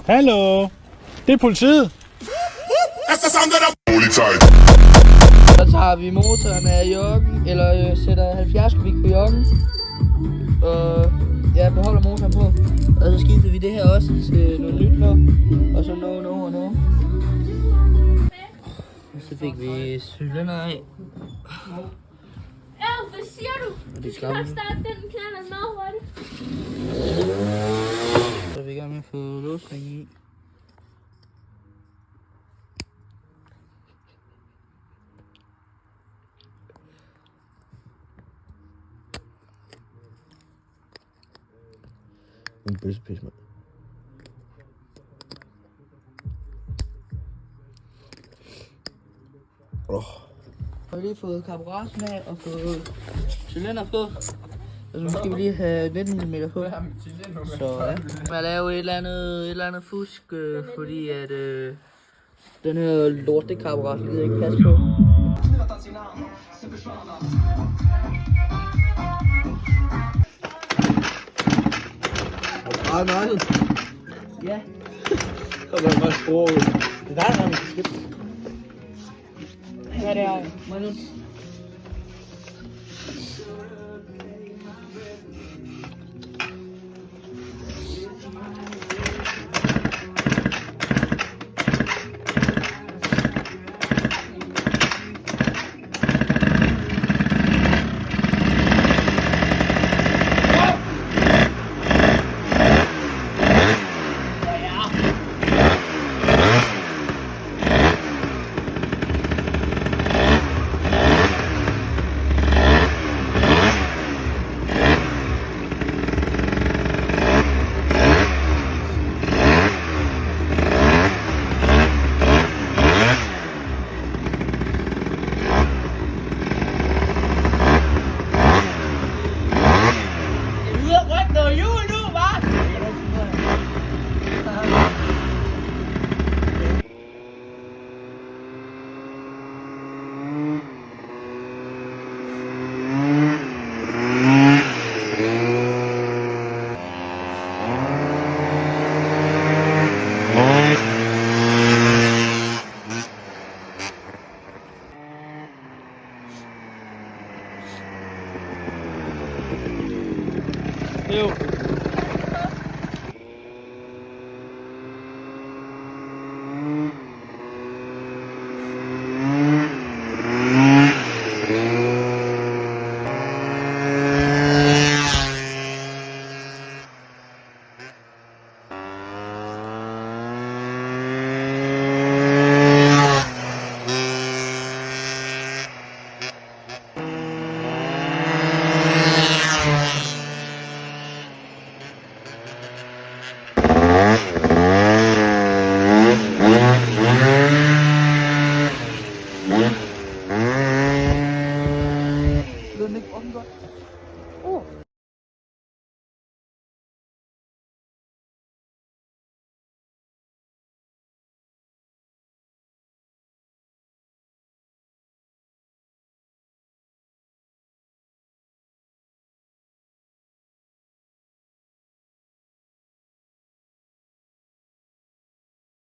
Hallo? Det er politiet. Så tager vi motoren af joggen, eller sætter 70 kubik på joggen. Og ja, beholder motoren på. Og så skifter vi det her også til noget nyt nu. Og så no. Og så fik vi cylinder af. Hvad siger du? Du skal nok starte den knald meget hurtigt. Så er vi i gang med at få låsringen i. En bøssepis, mand. Jeg har lige fået karburatoren af og fået cylinder på. Og så skal vi lige have 19 mm på. Så ja. Jeg laver et eller andet fusk, fordi at den her lorte karburator gider ikke passe på. Nej. Ja. Så var det bare spor ud. Det er der, der er skidt. Hvad er det her? Magnus?